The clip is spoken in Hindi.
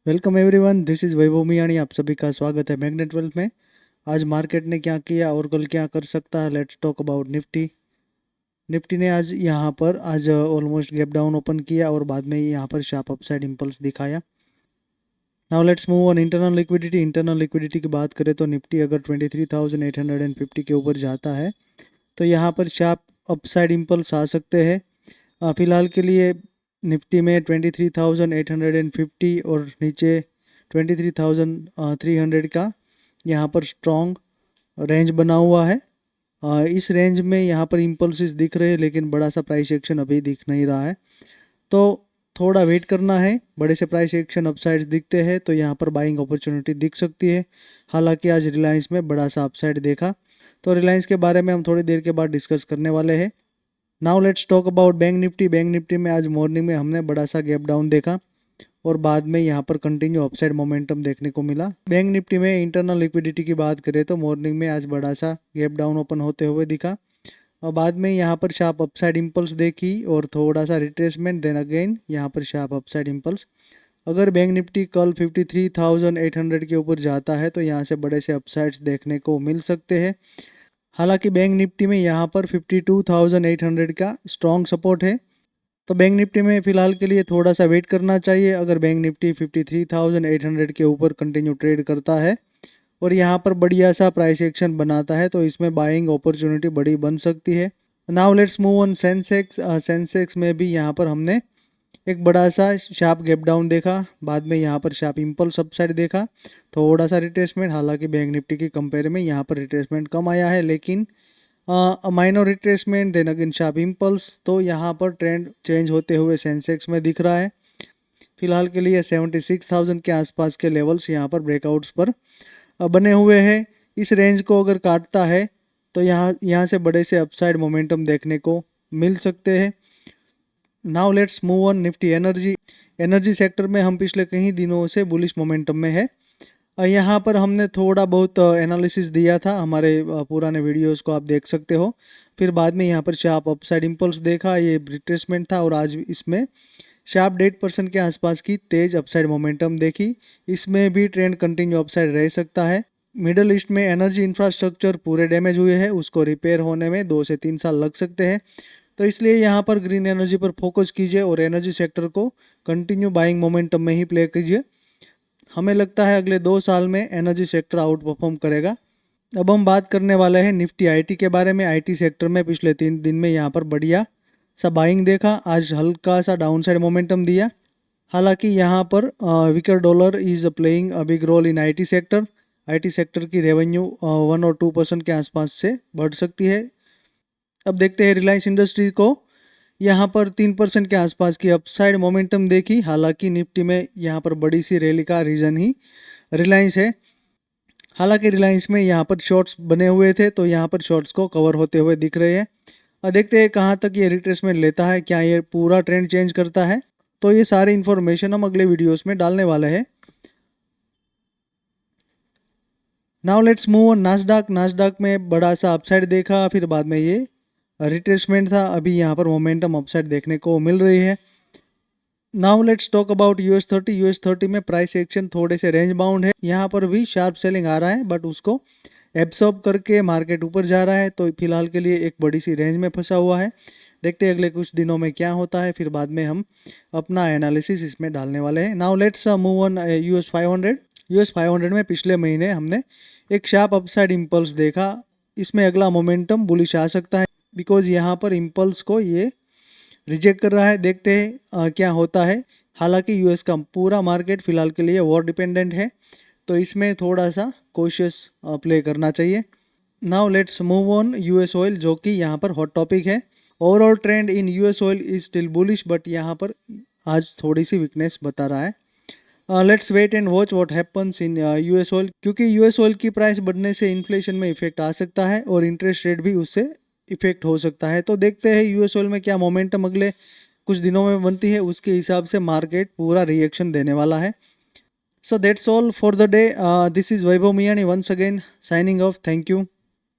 वेलकम एवरीवन, दिस इज़ वैभव मियाणी। आप सभी का स्वागत है मैग्नेट वेल्थ में। आज मार्केट ने क्या किया और कल क्या कर सकता है, let's talk about Nifty. Nifty ने आज ऑलमोस्ट गैप डाउन ओपन किया और बाद में यहाँ पर शार्प अपसाइड इंपल्स दिखाया। Now let's move on internal liquidity. Internal liquidity की बात करें तो निफ्टी अगर 23,850 के ऊपर जाता है तो यहाँ पर शार्प अपसाइड इंपल्स आ सकते हैं। फ़िलहाल के लिए निफ्टी में 23,850 और नीचे 23,300 का यहाँ पर स्ट्रॉन्ग रेंज बना हुआ है। इस रेंज में यहाँ पर इम्पल्सिस दिख रहे हैं, लेकिन बड़ा सा प्राइस एक्शन अभी दिख नहीं रहा है, तो थोड़ा वेट करना है। बड़े से प्राइस एक्शन अपसाइड्स दिखते हैं तो यहाँ पर बाइंग अपॉर्चुनिटी दिख सकती है। हालांकि आज रिलायंस में बड़ा सा अपसाइड देखा, तो रिलायंस के बारे में हम थोड़ी देर के बाद डिस्कस करने वाले हैं। Now let's talk about bank Nifty. Bank Nifty में आज मॉर्निंग में हमने बड़ा सा गैप डाउन देखा और बाद में यहाँ पर कंटिन्यू अपसाइड मोमेंटम देखने को मिला। बैंक निफ्टी में इंटरनल लिक्विडिटी की बात करें तो मॉर्निंग में आज बड़ा सा गैप डाउन ओपन होते हुए दिखा और बाद में यहाँ पर शार्प अपसाइड इंपल्स देखी और थोड़ा सा रिट्रेसमेंट, देन अगेन यहाँ पर शार्प अपसाइड इंपल्स। अगर बैंक निफ्टी कल 53,800 के ऊपर जाता है तो यहाँ से बड़े से अपसाइड्स देखने को मिल सकते हैं। हालांकि बैंक निफ्टी में यहाँ पर 52,800 का स्ट्रॉन्ग सपोर्ट है, तो बैंक निफ्टी में फ़िलहाल के लिए थोड़ा सा वेट करना चाहिए। अगर बैंक निफ्टी 53,800 के ऊपर कंटिन्यू ट्रेड करता है और यहाँ पर बढ़िया सा प्राइस एक्शन बनाता है तो इसमें बाइंग अपॉर्चुनिटी बड़ी बन सकती है। Now let's move on Sensex. Sensex में भी यहाँ पर हमने एक बड़ा सा शार्प गैप डाउन देखा, बाद में यहाँ पर शार्प इंपल्स अपसाइड देखा, थोड़ा सा रिट्रेसमेंट। हालांकि बैंक निफ्टी की कंपेयर में यहाँ पर रिट्रेसमेंट कम आया है, लेकिन minor retracement, then again sharp impulse, तो यहाँ पर ट्रेंड चेंज होते हुए सेंसेक्स में दिख रहा है। फिलहाल के लिए 76,000 के आसपास के लेवल्स यहाँ पर ब्रेकआउट्स पर बने हुए हैं। इस रेंज को अगर काटता है तो यहाँ से बड़े से अपसाइड मोमेंटम देखने को मिल सकते हैं। Now let's move on Nifty energy. Energy sector में हम पिछले कई दिनों से बुलिश मोमेंटम में है। यहाँ पर हमने थोड़ा बहुत एनालिसिस दिया था, हमारे पुराने वीडियोस को आप देख सकते हो। फिर बाद में यहाँ पर शार्प अपसाइड इंपल्स देखा, ये रिट्रेसमेंट था और आज इसमें शार्प 1.5% के आसपास की तेज अपसाइड मोमेंटम देखी। इसमें भी ट्रेंड कंटिन्यू अपसाइड रह सकता है। मिडल ईस्ट में एनर्जी इंफ्रास्ट्रक्चर पूरे डैमेज हुए हैं, उसको रिपेयर होने में 2 से 3 साल लग सकते हैं, तो इसलिए यहाँ पर ग्रीन एनर्जी पर फोकस कीजिए और एनर्जी सेक्टर को कंटिन्यू बाइंग मोमेंटम में ही प्ले कीजिए। हमें लगता है अगले 2 साल में एनर्जी सेक्टर आउट परफॉर्म करेगा। अब हम बात करने वाले हैं निफ्टी आईटी के बारे में। आईटी सेक्टर में पिछले 3 दिन में यहाँ पर बढ़िया सा बाइंग देखा, आज हल्का सा डाउनसाइड मोमेंटम दिया। हालांकि यहाँ पर weaker dollar is playing a big role in IT sector. IT sector की रेवेन्यू 1 और 2% के आसपास से बढ़ सकती है। अब देखते हैं रिलायंस इंडस्ट्री को। यहाँ पर 3% के आसपास की अपसाइड मोमेंटम देखी। हालांकि निफ्टी में यहाँ पर बड़ी सी रैली का रीज़न ही रिलायंस है। हालांकि रिलायंस में यहाँ पर शॉर्ट्स बने हुए थे, तो यहाँ पर शॉर्ट्स को कवर होते हुए दिख रहे हैं। और देखते हैं कहाँ तक ये रिट्रेसमेंट लेता है, क्या ये पूरा ट्रेंड चेंज करता है। तो ये सारी इन्फॉर्मेशन हम अगले वीडियोस में डालने वाले हैं। Now let's move on नास्डाक। नास्डाक में बड़ा सा अपसाइड देखा, फिर बाद में ये रिट्रेसमेंट था। अभी यहाँ पर मोमेंटम अपसाइड देखने को मिल रही है। Now let's talk about US30। US30 में प्राइस एक्शन थोड़े से रेंज बाउंड है। यहाँ पर भी शार्प सेलिंग आ रहा है, बट उसको एब्सॉर्ब करके मार्केट ऊपर जा रहा है, तो फिलहाल के लिए एक बड़ी सी रेंज में फंसा हुआ है। देखते हैं अगले कुछ दिनों में क्या होता है, फिर बाद में हम अपना एनालिसिस इसमें डालने वाले हैं। Now let's move on US500। US500 में पिछले महीने हमने एक शार्प अपसाइड इंपल्स देखा। इसमें अगला मोमेंटम बुलिश आ सकता है, बिकॉज यहाँ पर इंपल्स को ये रिजेक्ट कर रहा है। देखते हैं क्या होता है। हालांकि यूएस का पूरा मार्केट फ़िलहाल के लिए वॉर डिपेंडेंट है, तो इसमें थोड़ा सा कॉशियस प्ले करना चाहिए। Now let's move on US oil, जो कि यहाँ पर हॉट टॉपिक है। Overall trend in US oil is still bullish, but यहाँ पर आज थोड़ी सी वीकनेस बता रहा है। Let's wait and watch what happens in US oil, क्योंकि यूएस ऑयल की प्राइस बढ़ने से इन्फ्लेशन में इफेक्ट आ सकता है और इंटरेस्ट रेट भी उससे इफेक्ट हो सकता है। तो देखते हैं यूएस ऑयल में क्या मोमेंटम अगले कुछ दिनों में बनती है, उसके हिसाब से मार्केट पूरा रिएक्शन देने वाला है। So that's all for the day. This is Vaibhav Miyani once again signing off. Thank you.